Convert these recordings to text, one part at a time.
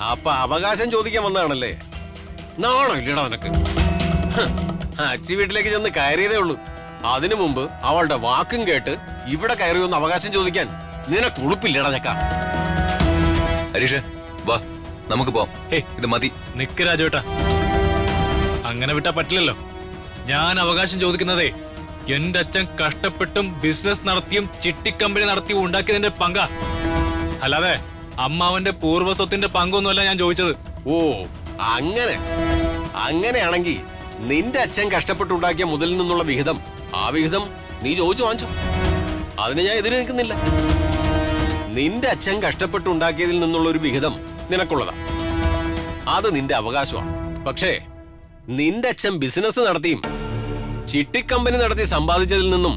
അപ്പൊ അവകാശം ചോദിക്കാൻ വന്നതാണല്ലേ? നാണോ ഇല്ലടാ നിനക്ക്? അച്ചി വീട്ടിലേക്ക് ചെന്ന് കയറിയതേ ഉള്ളൂ. അതിനു മുമ്പ് അവളുടെ വാക്കും കേട്ട് ഇവിടെ കയറിയൊന്ന് അവകാശം ചോദിക്കാൻ നിനക്ക് ഉളുപ്പില്ലടാ ചക്ക. ഹരീഷേ വാ, നമുക്ക് പോവാം. ഇത് മതി. നിക്ക് രാജുവേട്ടാ, അങ്ങനെ വിട്ടാ പറ്റില്ലല്ലോ. ഞാൻ അവകാശം ചോദിക്കുന്നതേ എന്റെ അച്ഛൻ കഷ്ടപ്പെട്ടും ബിസിനസ് നടത്തിയും ചിട്ടിക്കമ്പനി നടത്തിയും ഉണ്ടാക്കിയതിന്റെ പങ്കാ, അല്ലാതെ അമ്മാവന്റെ പൂർവ്വ സ്വത്തിന്റെ പങ്കൊന്നുമല്ല ഞാൻ ചോദിച്ചത്. ഓ അങ്ങനെയാണെങ്കിൽ നിന്റെ അച്ഛൻ കഷ്ടപ്പെട്ടുണ്ടാക്കിയ മുതലിൽ നിന്നുള്ള വിഹിതം, ആ വിഹിതം നീ ചോദിച്ചു വാങ്ങിച്ചോ. അതിന് ഞാൻ എതിര് നിൽക്കുന്നില്ല. നിന്റെ അച്ഛൻ കഷ്ടപ്പെട്ടുണ്ടാക്കിയതിൽ നിന്നുള്ള ഒരു വിഹിതം നിനക്കുള്ളതാ, അത് നിന്റെ അവകാശമാണ്. പക്ഷേ നിന്റെ അച്ഛൻ ബിസിനസ് നടത്തിയും ചിട്ടിക്കമ്പനി നടത്തി സമ്പാദിച്ചതിൽ നിന്നും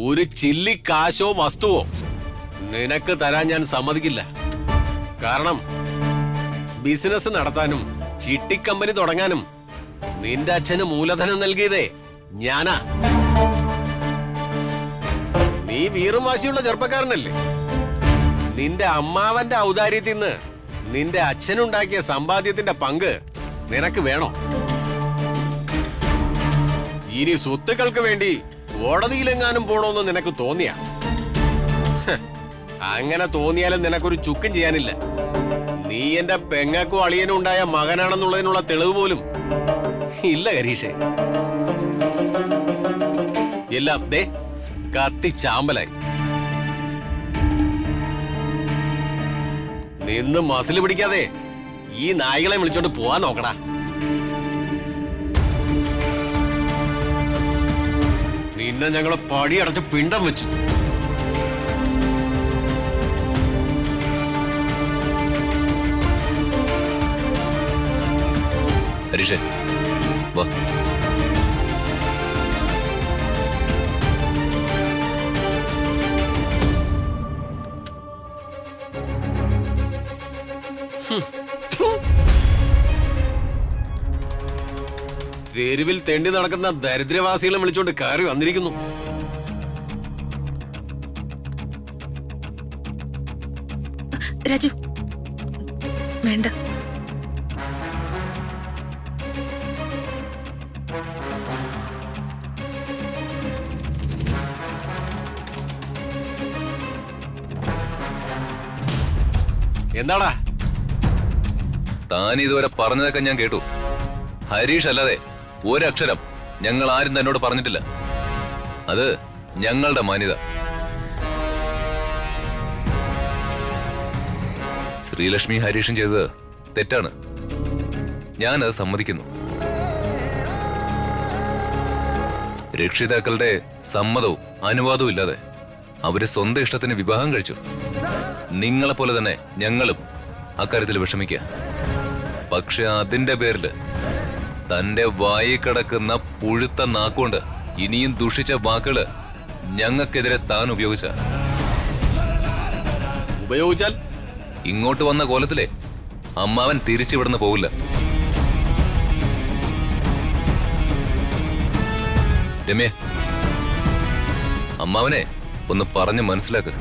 ഒരു ചില്ലി കാശോ വസ്തുവോ നിനക്ക് തരാൻ ഞാൻ സമ്മതിക്കില്ല. കാരണം ബിസിനസ് നടത്താനും ചിട്ടിക്കമ്പനി തുടങ്ങാനും നിന്റെ അച്ഛന് മൂലധനം നൽകിയതേ ഞാനാ. നീ വീറും വാശിയുള്ള ചെറുപ്പക്കാരനല്ലേ? നിന്റെ അമ്മാവന്റെ ഔദാര്യത്തിൽ നിന്ന് നിന്റെ അച്ഛനുണ്ടാക്കിയ സമ്പാദ്യത്തിന്റെ പങ്ക് നിനക്ക് വേണോ? ഇനി സ്വത്തുക്കൾക്ക് വേണ്ടി കോടതിയിലെങ്ങാനും പോണോന്ന് നിനക്ക് തോന്നിയാ? അങ്ങനെ തോന്നിയാലും നിനക്കൊരു ചുക്കും ചെയ്യാനില്ല. നീ എന്റെ പെങ്ങൾക്കും അളിയനും ഉണ്ടായ മകനാണെന്നുള്ളതിനുള്ള തെളിവ് പോലും ഇല്ല ഹരീഷേ. എല്ലാം ദേ കത്തിച്ചാമ്പലായി. നിന്ന് മസിൽ പിടിക്കാതെ ഈ നായികളെ വിളിച്ചോണ്ട് പോവാൻ നോക്കടാ. നിന്നെ ഞങ്ങളെ പടിയടച്ച് പിണ്ടം വെച്ചു. ഹരീഷേ വാ. തെരുവിൽ തെണ്ടി നടക്കുന്ന ദരിദ്രവാസികളെ വിളിച്ചോണ്ട് കയറി വന്നിരിക്കുന്നു. രാജു വേണ്ട. എന്താടാ? താൻ ഇതുവരെ പറഞ്ഞതൊക്കെ ഞാൻ കേട്ടു. ഹരീഷ് അല്ലാതെ ഒരക്ഷരം ഞങ്ങൾ ആരും തന്നോട് പറഞ്ഞിട്ടില്ല. അത് ഞങ്ങളുടെ മാന്യത. ശ്രീലക്ഷ്മി ഹരീഷും ചെയ്തത് തെറ്റാണ്. ഞാനത് സമ്മതിക്കുന്നു. രക്ഷിതാക്കളുടെ സമ്മതവും അനുവാദവും ഇല്ലാതെ അവര് സ്വന്തം ഇഷ്ടത്തിന് വിവാഹം കഴിച്ചു. നിങ്ങളെപ്പോലെ തന്നെ ഞങ്ങളും അക്കാര്യത്തിൽ വിഷമിക്കുക. പക്ഷെ അതിന്റെ പേരില് തന്റെ വായി കിടക്കുന്ന പുഴുത്ത നാക്കുകൊണ്ട് ഇനിയും ദുഷിച്ച വാക്കുകള് ഞങ്ങൾക്കെതിരെ താൻ ഉപയോഗിച്ചാൽ ഇങ്ങോട്ട് വന്ന കോലത്തിലെ അമ്മാവൻ തിരിച്ചിവിടുന്ന് പോവില്ല. രമ്യ, അമ്മാവനെ ഒന്ന് പറഞ്ഞ് മനസ്സിലാക്ക്.